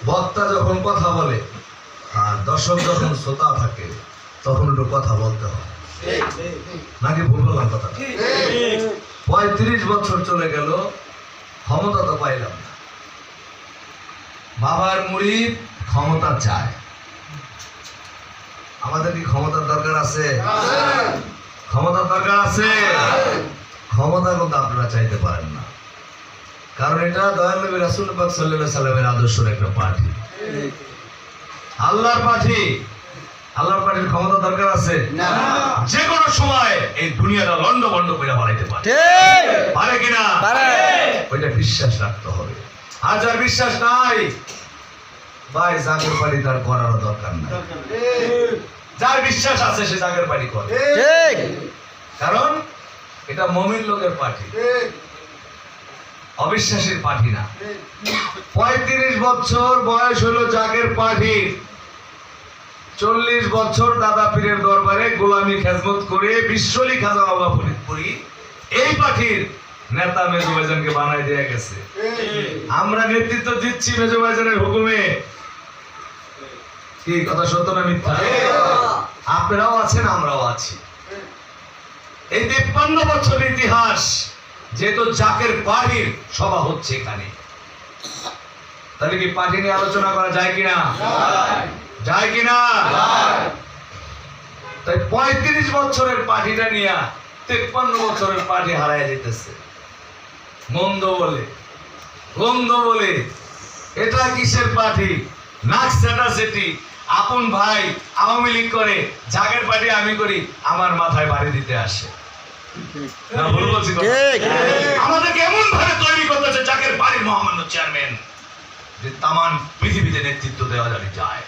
বক্তা যখন কথা বলে আর দর্শক যখন শ্রোতা থাকে তখন একটু কথা বলতে হয়, নাকি ভুল বললাম কথা? 35 বছর চলে গেল, ক্ষমতা তো পাইলাম না। বাবার মুরিদ ক্ষমতা চায়। আমাদের কি ক্ষমতার দরকার আছে? ক্ষমতার দরকার আছে। ক্ষমতা কিন্তু আপনারা চাইতে পারেন না, কারণ এটা দয়াল নবী রাসূল পাক সাল্লাল্লাহু আলাইহি সাল্লামের আদর্শের একটা পার্টি, আল্লাহর পার্টি। আল্লাহর পার্টির ক্ষমতা দরকার আছে না। যে কোনো সময় এই দুনিয়াটা লন্ডভন্ড করে বানাইতে পারে, পারে কিনা? ওইটা বিশ্বাস রাখতে হবে। আর যার বিশ্বাস নাই ভাই, জাগের পার্টি তার করার দরকার নাই। যার বিশ্বাস আছে সে জাগের পার্টি করে, কারণ এটা মুমিন লোকের পার্টি, অবিশ্বাসীর পার্টি না। 35 বছর বয়স হলো জাগের পার্টির। 40 বছর দাদা পীরের দরবারে গোলামি খেজমত করে বিশ্বলি খাজা বাবা ফরিদপুরি এই পার্টির নেতা মেজো ভাইজানকে বানাই দিয়ে গেছে। আমরা নেতৃত্ব দিচ্ছি মেজো ভাইজানের হুকুমে। কি কথা সত্য না মিথ্যা? আপনারাও আছেন, আমরাও আছি। এই 53 বছর ইতিহাস, যেহেতু জাকের পার্টির সভা হচ্ছে এখানে, তাহলে কি পার্টি নিয়ে আলোচনা করা যায় কিনা? যায় কিনা? তাই 35 বছরের পার্টিটা নিয়ে 53 বছরের পার্টি হারায় যেতেছে মন্দ বলে, গন্ধ বলে। এটা কিসের পার্টি? নাক সেটা সেটি। আপন ভাই আওয়ামী লীগ করে, জাগের পার্টি আমি করি, আমার মাথায় বাড়ি দিতে আসে। আমাদেরকে এমন ভাবে তৈরি করতেছে জাগের বাড়ির মহামান্য চেয়ারম্যান যে তামান পৃথিবীতে নেতৃত্ব দেওয়া যায়।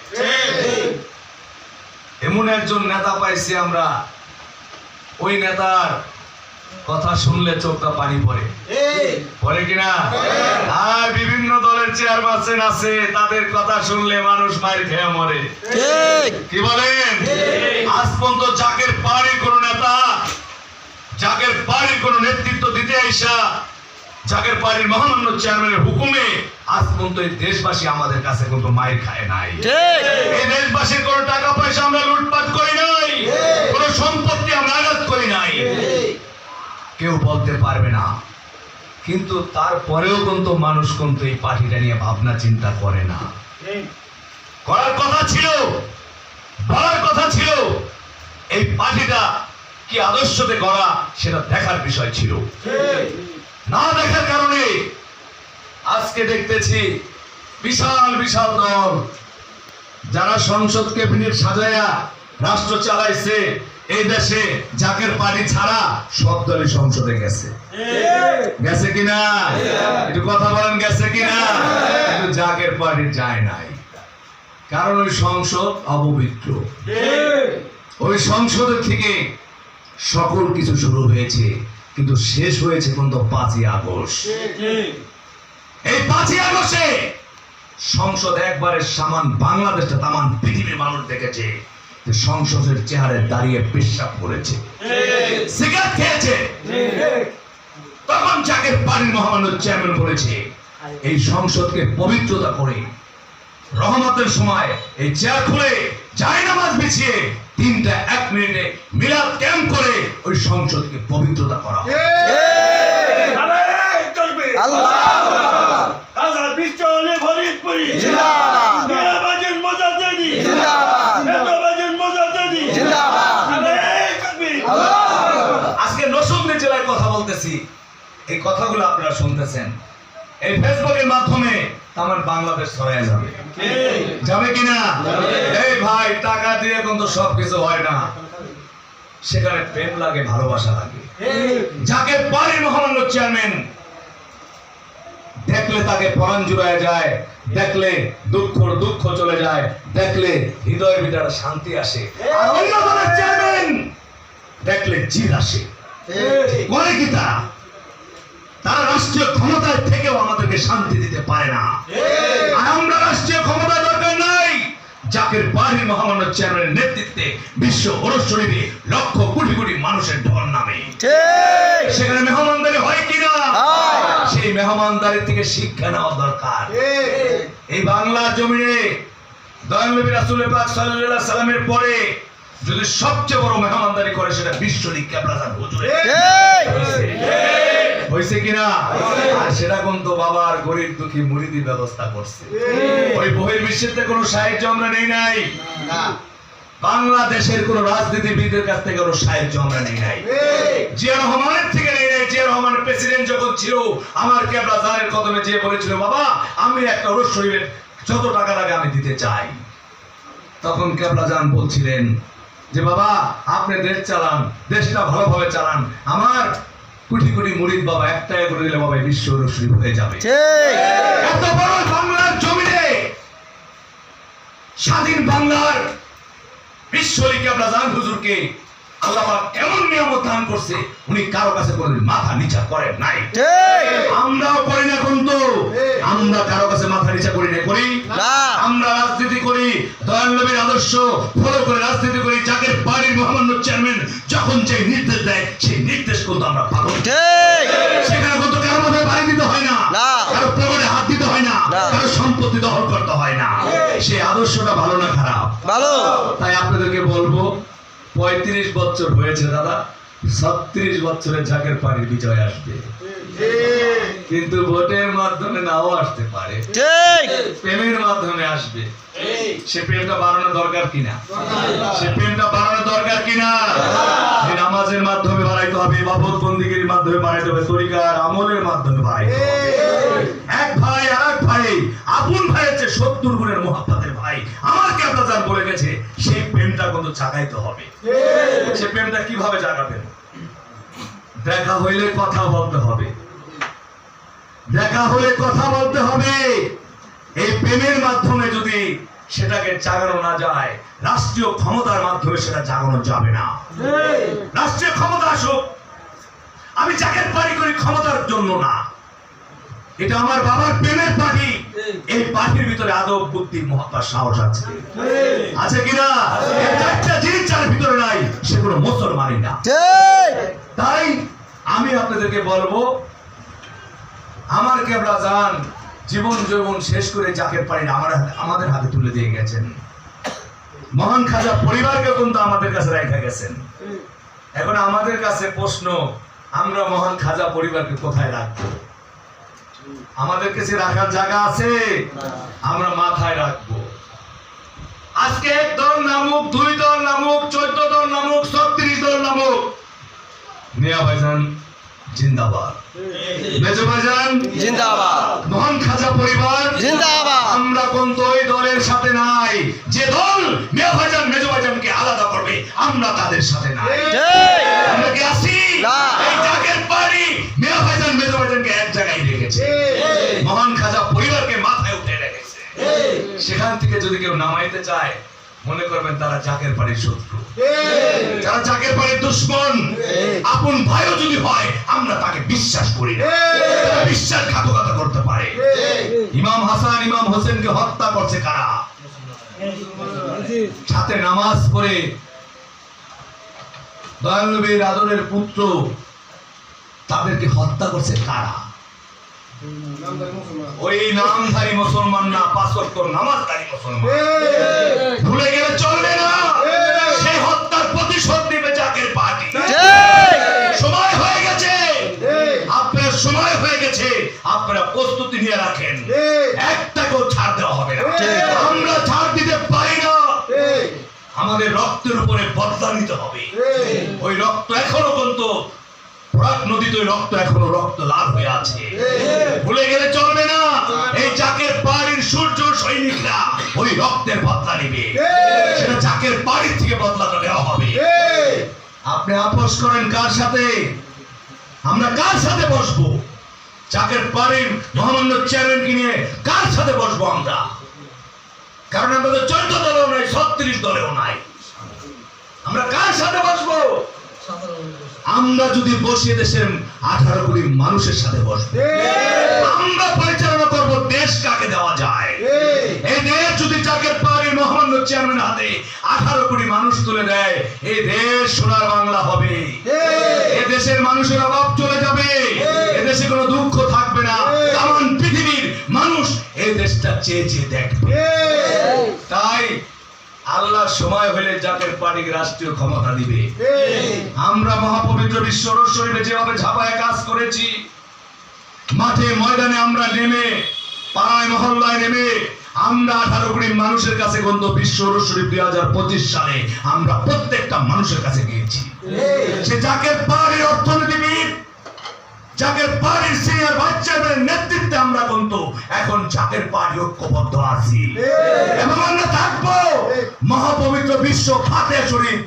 এমন একজন নেতা পাইছি আমরা, ওই নেতার কথা শুনলে চোখটা পানি পড়ে, পড়ে কিনা? আর বিভিন্ন দলের চেয়ারপারসন আছে, তাদের কথা শুনলে মানুষ মায়ের খেয়ে মরে। কি বলেন? আজ পর্যন্ত জাগের পাড়ির কোন নেতা, জাগের পাড়ির কোন নেতৃত্ব দিতে আইসা জাগের পাড়ির মহামান্য চেয়ারম্যানের হুকুমে আজ পর্যন্ত এই দেশবাসী আমাদের কাছে কিন্তু মায়ের খায় নাই। এই দেশবাসীর কোন টাকা পয়সা আমরা লুটপাট করি নাই, কোন সম্পত্তি আমরা আঘাত করি নাই, কেউ বলতে পারবে না। কিন্তু তারপরেও কিন্তু মানুষ কিন্তু এই পার্টিটা নিয়ে ভাবনা চিন্তা করে না। করার কথা ছিল, বলার কথা ছিল, এই পার্টিটা কি আদর্শতে গড়া সেটা দেখার বিষয় ছিল। না দেখার কারণে আজকে দেখতেছি বিশাল বিশাল দল যারা সংসদ ক্যাবিনেট সাজায়া রাষ্ট্র চালাইছে এই দেশে, জাকের পার্টি ছাড়া সব দলই সংসদে গেছে। গেছে কিনা? একটু কথা বলেন, গেছে কিনা? কিন্তু জাকের পার্টি যায় নাই, কারণ ওই সংসদ অপবিত্র। ওই সংসদের থেকে সকল কিছু শুরু হয়েছে, কিন্তু শেষ হয়েছে কিন্তু 5ই আগস্ট। এই 5ই আগস্টে সংসদ একবারে সামান বাংলাদেশটা তামান পৃথিবীর মানুষ দেখেছে যে সংসদের চেহারে দাঁড়িয়ে পেশাব করেছে, সিগারেট খেয়েছে। তখন জাকের পাড়ির মহামান্য চেয়ারম্যান বলেছে এই সংসদকে পবিত্রতা করে রহমতের সময় এই চেয়ার খুলে জায়নামাজ বিছিয়ে 1 মিনিটে মিলাদ ক্যাম্প করে ওই সংসদকে পবিত্রতা করা। আজকে নরসিংদী জেলার কথা বলতেছি, এই কথাগুলো আপনারা শুনতেছেন, এই ফেসবুকের মাধ্যমে আমার বাংলাদেশ ছড়ায় যাবে। যাবে কিনা? এই ভাই, টাকা দিয়ে কিন্তু সবকিছু হয় না, সেখানে প্রেম লাগে, ভালোবাসা লাগে। যাকে পাড়ির মহামান্য চেয়ারম্যান দেখলে তাকে পরাণ জুড়ায় যায়, দেখলে দুঃখ চলে যায়, দেখলে হৃদয়ের ভিতরে শান্তি আসে। আর অন্য দলের চেয়ারম্যান দেখলে জিদ আসে। করে কি তারা রাষ্ট্রীয় ক্ষমতায় থেকেও আমাদেরকে শান্তি দিতে পারে না। আর আমরা রাষ্ট্রীয় ক্ষমতা দরকার নাই, জাকের পাড়ির মহামান্য চেয়ারম্যানের নেতৃত্বে বিশ্ব ওরস শরীফে লক্ষ কোটি কোটি মানুষের ঢল নামে। সেখানে মেহমানদারি হয় কিনা? সেই মেহমানদারি থেকে শিক্ষা নেওয়া দরকার। এই বাংলার জমিনে দয়াল নবী রাসূল পাক সাল্লাল্লাহু আলাইহি সাল্লামের পরে যদি সবচেয়ে বড় মেহমানদারি করে সেটা বিশ্বলিক কেবলাজান হুজুর হইছে কিনা? আর সেটা কোন তো বাবার গরিব দুঃখী মুরিদি ব্যবস্থা করছে। ওই বহির্বিশ্বেতে কোনো সাহায্য আমরা নেই নাই, বাংলাদেশের কোন রাজনীতিবিদের কাছ থেকে কোনো সাহায্য আমরা নেই নাই, জিয়া রহমানের থেকে নেই নাই। জিয়া রহমানের প্রেসিডেন্ট যখন ছিল আমার কেবলাজানের কদমে যে বলেছিল বাবা আমি একটা ওরস শরীফের যত টাকা লাগে আমি দিতে চাই, তখন কেবলাজান বলছিলেন যে বাবা আপনি দেশ চালান, দেশটা ভালোভাবে চালান, আমার কোটি কোটি মুরিদ বাবা একটা করে দিলে বাবা বিশ্ব ওরস শরীফ হয়ে যাবে। এত বড় বাংলার জমিনে স্বাধীন বাংলার বিশ্বলিক কেবলাজান হুজুরকে আল্লাহ পাক এমন নিয়ামত দান করছে উনি কারো কাছে কোনোদিন মাথা নিচা করেন নাই। আমরাও করি না, কিন্তু আমরা কারো কাছে মাথা নিচা করি না, করি না। আমরা রাজনীতি করি, দয়াল নবীর আদর্শ ফলো করে রাজনীতি করি। জাকের বাড়ির মহামান্য চেয়ারম্যান যখন যে নির্দেশ দেয় সেই নির্দেশ কিন্তু আমরা পালন করি। সেখানে কিন্তু কারো মাথায় বাড়ি দিতে হয় না, কারো পকেটে হাত দিতে হয় না, কারো সম্পত্তি দখল করতে হয় না। সেই আদর্শটা ভালো না খারাপ? ভালো। তাই আপনাদেরকে বলবো 35 বছর হয়েছে দাদা, 36 বছরে জাকের পানির বিজয় আসবে, কিন্তু ভোটের মাধ্যমে নাও আসতে পারে, প্রেমের মাধ্যমে আসবে। সে প্রেমটা বাড়ানো দরকার কিনা? সে প্রেমটা বাড়ানো দরকার কিনা? নামাজের মাধ্যমে বাড়াইতে হবে, ইবাদত বন্দেগীর মাধ্যমে বাড়াইতে হবে, তরিকার আমলের মাধ্যমে বাড়াইতে হবে। এক ভাই আর এক ভাই আপন ভাইয়ের চেয়ে 70 গুণের মুহাব্বতের ভাই আমার কেবলাজান বলে গেছে, সেই প্রেমটা কিন্তু জাগাইতে হবে। সে প্রেমটা কিভাবে জাগাবেন? দেখা হইলে কথা বলতে হবে, দেখা হলে কথা বলতে হবে। এই প্রেমের মাধ্যমে যদি সেটাকে জাগানো না যায়, রাষ্ট্রীয় ক্ষমতার মাধ্যমে সেটা জাগানো যাবে না। রাষ্ট্রীয় ক্ষমতা আসুক, আমি জাকের পার্টি করি ক্ষমতার জন্য না, এটা আমার বাবার প্রেমের পার্টি। এই পার্টির ভিতরে আদব, বুদ্ধি, মহব্বত, সাহস আছে, আছে কিনা? একটা জিনিস যার ভিতরে নাই সেগুলো মুসলমানই না। তাই আমি আপনাদেরকে বলবো, আমার কেবলাজান জীবন যৌবন শেষ করে জাকের পানি আমাদের হাতে তুলে দিয়ে গেছেন। মহান খাজা পরিবারকে কিন্তু আমাদের কাছে রেখে গেছেন। এখন আমাদের কাছে প্রশ্ন, আমরা মহান খাজা পরিবারকে কোথায় রাখবো? আমাদের কাছে রাখার জায়গা আছে? আমরা মাথায় রাখবো। আজকে 1 দল নামুক, 2 দল নামুক, 14 দল নামুক, 36 দল নামুক, মিয়া ভাইজান জিন্দাবাদ, মেজো ভাইজান জিন্দাবাদ, মহান খাজা পরিবার জিন্দাবাদ। আমরা কোন ওই দলের সাথে নাই যে দল মিয়া ভাইজান মেজো ভাইজানকে আলাদা করবে, আমরা তাদের সাথে নাই। আমরা কি আছি? এই জাকের বাড়ি মিয়া ভাইজান মেজো ভাইজানকে এক জায়গায় রেখেছে, মহান খাজা পরিবারকে মাথায় উঠে রেখেছে। সেখান থেকে যদি কেউ নামাইতে চায়, মনে করবেন তারা জাকের বাড়ির শত্রু, যারা জাকের বাড়ির দুশমন। আপন ভাইও যদি হয়, আমরা তাকে বিশ্বাস করি না, বিশ্বাসঘাতকতা করতে পারে। ইমাম হাসান, ইমাম হোসেনকে হত্যা করছে কারা? সাথে নামাজ পড়ে দয়াল নবীর আদরের পুত্র, তাদেরকে হত্যা করছে কারা? ওই নামধারী মুসলমান না, 5 ওয়াক্ত নামাজধারী মুসলমান। ভুলে গেলে চলবে না, সেই হত্যার প্রতিশোধ নেবে জাকের পার্টি। সময় হয়ে গেছে, আপনার সময় হয়ে গেছে, আপনারা প্রস্তুতি নিয়ে রাখেন, একটাকেও ছাড় দেওয়া হবে না। আমরা ছাড় দিতে পারি না, আমাদের রক্তের উপরে বদলা নিতে হবে। ওই রক্ত এখনো কিন্তু নদীতে রক্ত এখনো রক্ত লাল হয়ে আছে, ভুলে গেলে চলবে না। এই জাকের বাড়ির সূর্য সৈনিকরা ওই রক্তের বদলা নেবে, সেটা জাকের বাড়ির থেকে বদলাটা নেওয়া হবে। আপনি আপোষ করেন কার সাথে? আমরা কার সাথে বসবো? জাকের বাড়ির মহামান্য চেয়ারম্যানকে নিয়ে কার সাথে বসবো আমরা? কারণ আমাদের 14 দলেও নাই, 36 দলেও নাই, আমরা কার সাথে বসবো? আমরা যদি বসে দেশের 18 কোটি মানুষের সাথে বসবো, আমরা পরিচালনা করব দেশ কাকে দেওয়া যায়। এই দেশ যদি জাকের বাড়ির মহামান্য চেয়ারম্যান হাতে 18 কোটি মানুষ তুলে দেয়, এই দেশ সোনার বাংলা হবে। এই দেশের মানুষের অভাব চলে যাবে, এই দেশে কোনো দুঃখ থাকবে না। তাম পৃথিবীর মানুষ এই এই দেশটা চেয়ে চেয়ে দেখবে। তাই আল্লাহ সময় হলে জাকের পার্টিকে রাষ্ট্রীয় ক্ষমতা দিবে। আমরা মহাপবিত্র বিশ্ব শরীফে যেভাবে ঝাঁপায় কাজ করেছি, মাঠে ময়দানে আমরা নেমে, পাড়ায় মহল্লায় নেমে আমরা 18 কোটি মানুষের কাছে গন্ত বিশ্ব শরীফ 2025 সালে আমরা প্রত্যেকটা মানুষের কাছে গিয়েছি। সে জাকের পার্টির অর্থনীতিবিদ, জাকের পার্টির সিনিয়র ভাইস চেয়ারম্যানের নেতৃত্বে আমরা কিন্তু এখন জাকের পার্টি ঐক্যবদ্ধ আছি এবং আমরা থাকবো মহাপবিত্র বিশ্ব ফাতিহা শরীফ।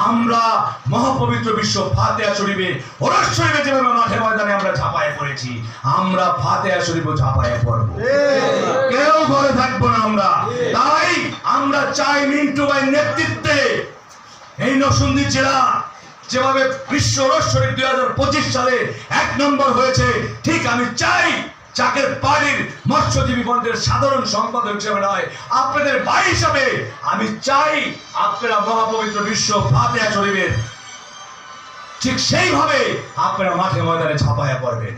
আমরা মহাপবিত্র বিশ্ব ফাতিহা শরীফে ওরস শরীফে যেভাবে মাঠে ময়দানে আমরা ঝাঁপায় পড়েছি, আমরা ফাতিহা শরীফও ঝাঁপায় পড়বো, কেউ ঘরে থাকবো না আমরা। তাই আমরা চাই মিন্টু ভাইয়ের নেতৃত্বে এই নরসিংদী জেলা যেভাবে বিশ্ব ওরস শরীফ 2025 সালে 1 নম্বর হয়েছে, ঠিক আমি চাই জাকের পার্টির মৎস্যজীবী ফ্রন্টের সাধারণ সম্পাদক হিসেবে নয়, আপনাদের ভাই হিসাবে আমি চাই আপনারা মহাপবিত্র বিশ্ব ফাতিহা শরীফের ঠিক সেইভাবে আপনারা মাঠে ময়দানে ঝাঁপায়া পড়বেন।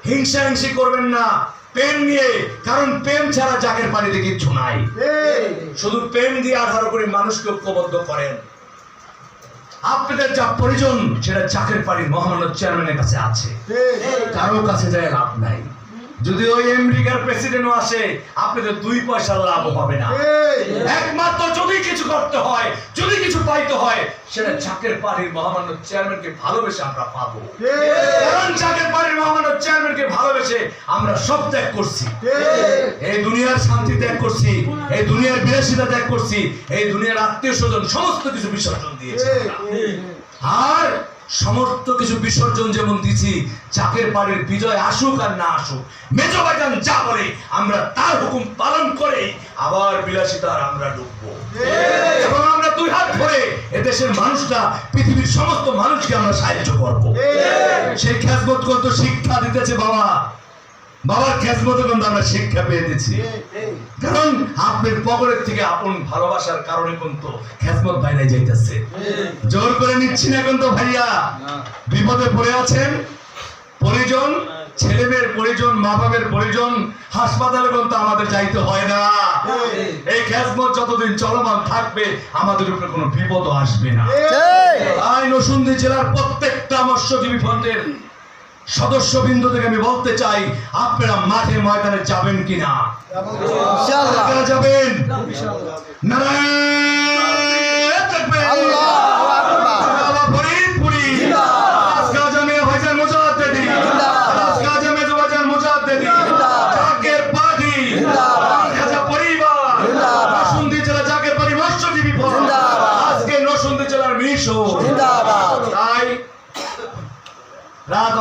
হিংসাহিংসি করবেন না প্রেম নিয়ে, কারণ প্রেম ছাড়া জাকের পার্টিতে কিচ্ছু নাই। শুধু প্রেম দিয়ে 18 কোটি মানুষকে ঐক্যবদ্ধ করেন। আপনাদের যা প্রয়োজন সেটা জাকের পার্টির মহামান্য চেয়ারম্যানের কাছে আছে, কারো কাছে যায় লাভ নাই। যদি ওই আমেরিকার প্রেসিডেন্টও আসে, আপনাদের 2 পয়সা লাভ পাবে না। একমাত্র যদি কিছু করতে হয়, যদি কিছু পাইতে হয়, সেটা জাকের পার্টির মহামান্য চেয়ারম্যানকে ভালোবেসে আমরা পাবো। কারণ জাকের পার্টির মহামান্য চেয়ারম্যানকে ভালোবেসে আমরা সব ত্যাগ করছি। এই দুনিয়ার শান্তি ত্যাগ করছি, এই দুনিয়ার বিলাসিতা ত্যাগ করছি, এই দুনিয়ার আত্মীয় স্বজন সমস্ত কিছু বিসর্জন দিয়েছি। আর সমস্ত কিছু বিসর্জন যেমন দিছি, জাকের পার্টির বিজয় আসুক আর না আসুক, মেজো ভাইজান যা বলে আমরা তার হুকুম পালন করে আবার বিলাসিতার আমরা ডুববো। এবং আমরা 2 হাত ধরে এদেশের মানুষটা, পৃথিবীর সমস্ত মানুষকে আমরা সাহায্য করবো। সেই খেজমত কত শিক্ষা দিতেছে বাবা, বাবার খেজমতে কিন্তু আমরা শিক্ষা পেয়ে দিচ্ছি। কারণ আপনার পকেটের থেকে আপন ভালোবাসার কারণে কিন্তু খেজমত বাইরে যাইতেছে, জোর করে নিচ্ছি না কিন্তু ভাইয়া। বিপদে পড়ে আছেন, পরিজন, ছেলে মেয়ের পরিজন, মা বাবার পরিজন, হাসপাতালে কিন্তু আমাদের যাইতে হয় না। এই খেজমত যতদিন চলমান থাকবে আমাদের উপরে কোনো বিপদ আসবে না। তাই নরসিংদী জেলার প্রত্যেকটা মৎস্যজীবী ফ্রন্টের সদস্যবৃন্দ থেকে আমি বলতে চাই, আপনারা মাঠে ময়দানে যাবেন কিনা? ইনশাআল্লাহ যাবেন। নারায়ণ তাকবীর, আল্লাহু আকবার, বাবা ফরিদপুরি জিন্দাবাদ, আজকা জামিয়া ভাইজান মুজাদ্দিদি জিন্দাবাদ, আজকা জামিয়া ভাইজান মুজাদ্দিদি জিন্দাবাদ, জাকের পার্টি জিন্দাবাদ, খাজা পরিবার জিন্দাবাদ, নরসিংদী জেলা জাকের পার্টি মৎস্যজীবী ফ্রন্ট জিন্দাবাদ, আজকে নরসিংদী জেলার মিশন জিন্দাবাদ। তাই রাত